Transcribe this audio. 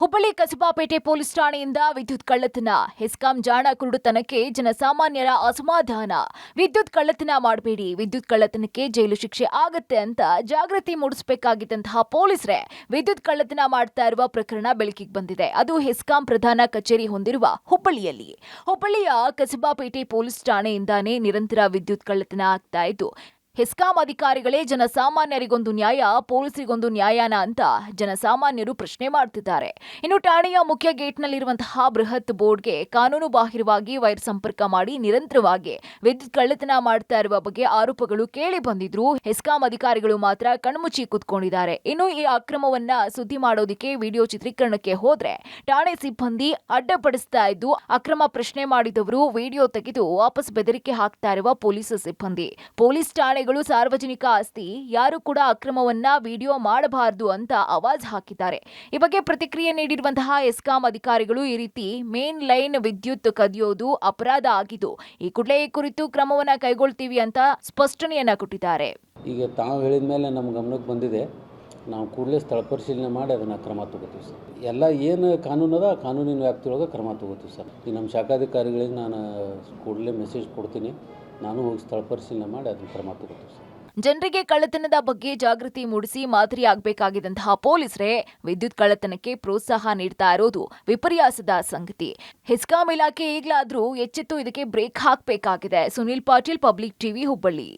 Hubballi ಕಸಬಾಪೇಟೆ police ಠಾಣೆಯಿಂದ ವಿದ್ಯುತ್ ಕಳ್ಳತನ, ಹೆಸ್ಕಾಂ ಜಾಣ ಕುರುಡುತನಕ್ಕೆ ಜನಸಾಮಾನ್ಯರ ಅಸಮಾಧಾನ. ವಿದ್ಯುತ್ ಕಳ್ಳತನ ಮಾಡಬೇಡಿ, ವಿದ್ಯುತ್ ಕಳ್ಳತನಕ್ಕೆ ಜೈಲು ಶಿಕ್ಷೆ ಆಗತ್ತೆ ಅಂತ ಜಾಗೃತಿ ಮೂಡಿಸಬೇಕಾಗಿದ್ದಂತಹ ಪೊಲೀಸರೇ ವಿದ್ಯುತ್ ಕಳ್ಳತನ ಮಾಡ್ತಾ ಇರುವ ಪ್ರಕರಣ ಬೆಳಕಿಗೆ ಬಂದಿದೆ. ಅದು ಹೆಸ್ಕಾಂ ಪ್ರಧಾನ ಕಚೇರಿ ಹೊಂದಿರುವ ಹುಬ್ಬಳ್ಳಿಯಲ್ಲಿ. ಹುಬ್ಬಳ್ಳಿಯ ಕಸಬಾಪೇಟೆ ಪೊಲೀಸ್ ಠಾಣೆಯಿಂದಾನೇ ನಿರಂತರ ವಿದ್ಯುತ್ ಕಳ್ಳತನ ಆಗ್ತಾ ಇದ್ದು, ಹೆಸ್ಕಾಂ ಅಧಿಕಾರಿಗಳೇ ಜನಸಾಮಾನ್ಯರಿಗೊಂದು ನ್ಯಾಯ, ಪೊಲೀಸರಿಗೊಂದು ನ್ಯಾಯನ ಅಂತ ಜನಸಾಮಾನ್ಯರು ಪ್ರಶ್ನೆ ಮಾಡ್ತಿದ್ದಾರೆ. ಇನ್ನು ಠಾಣೆಯ ಮುಖ್ಯ ಗೇಟ್ನಲ್ಲಿರುವಂತಹ ಬೃಹತ್ ಬೋರ್ಡ್ಗೆ ಕಾನೂನು ಬಾಹಿರವಾಗಿ ವೈರ್ ಸಂಪರ್ಕ ಮಾಡಿ ನಿರಂತರವಾಗಿ ವಿದ್ಯುತ್ ಕಳ್ಳತನ ಮಾಡ್ತಾ ಇರುವ ಬಗ್ಗೆ ಆರೋಪಗಳು ಕೇಳಿ ಬಂದಿದ್ರು. ಹೆಸ್ಕಾಂ ಅಧಿಕಾರಿಗಳು ಮಾತ್ರ ಕಣ್ಮುಚ್ಚಿ ಕೂತ್ಕೊಂಡಿದ್ದಾರೆ. ಇನ್ನು ಈ ಅಕ್ರಮವನ್ನ ಸುದ್ದಿ ಮಾಡೋದಕ್ಕೆ ವಿಡಿಯೋ ಚಿತ್ರೀಕರಣಕ್ಕೆ ಹೋದ್ರೆ ಠಾಣೆ ಸಿಬ್ಬಂದಿ ಅಡ್ಡಪಡಿಸ್ತಾ ಇದ್ದು, ಅಕ್ರಮ ಪ್ರಶ್ನೆ ಮಾಡಿದವರು ವಿಡಿಯೋ ತೆಗೆದು ವಾಪಸ್ ಬೆದರಿಕೆ ಹಾಕ್ತಾ ಇರುವ ಪೊಲೀಸ್ ಸಿಬ್ಬಂದಿ. ಪೊಲೀಸ್ ಠಾಣೆಗಳು ಸಾರ್ವಜನಿಕ ಆಸ್ತಿ, ಯಾರು ಕೂಡ ಅಕ್ರಮವನ್ನ ವಿಡಿಯೋ ಮಾಡಬಾರದು ಅಂತ ಆವಾಜ್ ಹಾಕಿದ್ದಾರೆ. ಈ ಬಗ್ಗೆ ಪ್ರತಿಕ್ರಿಯೆ ನೀಡಿರುವಂತಹ ಹೆಸ್ಕಾಂ ಅಧಿಕಾರಿಗಳು ಈ ರೀತಿ ಮೇನ್ ಲೈನ್ ವಿದ್ಯುತ್ ಕದಿಯೋದು ಅಪರಾಧ ಆಗಿದ್ದು, ಈ ಕೂಡಲೇ ಈ ಕುರಿತು ಕ್ರಮವನ್ನ ಕೈಗೊಳ್ತೀವಿ ಅಂತ ಸ್ಪಷ್ಟನೆಯನ್ನ ಕೊಟ್ಟಿದ್ದಾರೆ. ಈಗ ತಾವು ಹೇಳಿದ ಮೇಲೆ ನಮ್ಮ ಗಮನಕ್ಕೆ ಬಂದಿದೆ. ನಾವು ಕೂಡಲೇ ಸ್ಥಳ ಪರಿಶೀಲನೆ ಮಾಡಿ ಅದನ್ನು ಕ್ರಮ ತಗೋತೀವಿ ಸರ್. ಎಲ್ಲ ಏನು ಕಾನೂನು ಅದ ಆ ಕಾನೂನಿನ ವ್ಯಾಪ್ತಿಯೊಳಗೆ ಕ್ರಮ ತಗೋತೀವಿ ಸರ್. ಈ ನಮ್ಮ ಶಾಖಾಧಿಕಾರಿಗಳಿಗೆ ನಾನು ಕೂಡಲೇ ಮೆಸೇಜ್ ಕೊಡ್ತೀನಿ. ನಾನು ಹೋಗಿ ಸ್ಥಳ ಪರಿಶೀಲನೆ ಮಾಡಿ ಅದನ್ನು ಕ್ರಮ ತಗೋತೀವಿ ಸರ್. ಜನರಿಗೆ ಕಳ್ಳತನದ ಬಗ್ಗೆ ಜಾಗೃತಿ ಮೂಡಿಸಿ ಮಾದರಿ ಆಗಬೇಕಾಗಿದ್ದಂತಹ ಪೊಲೀಸರೇ ವಿದ್ಯುತ್ ಕಳ್ಳತನಕ್ಕೆ ಪ್ರೋತ್ಸಾಹ ನೀಡ್ತಾ ಇರೋದು ವಿಪರ್ಯಾಸದ ಸಂಗತಿ. ಹೆಸ್ಕಾಂ ಇಲಾಖೆ ಈಗಲಾದ್ರೂ ಎಚ್ಚೆತ್ತು ಇದಕ್ಕೆ ಬ್ರೇಕ್ ಹಾಕಬೇಕಾಗಿದೆ. Sunil Patil, public TV, Hubballi.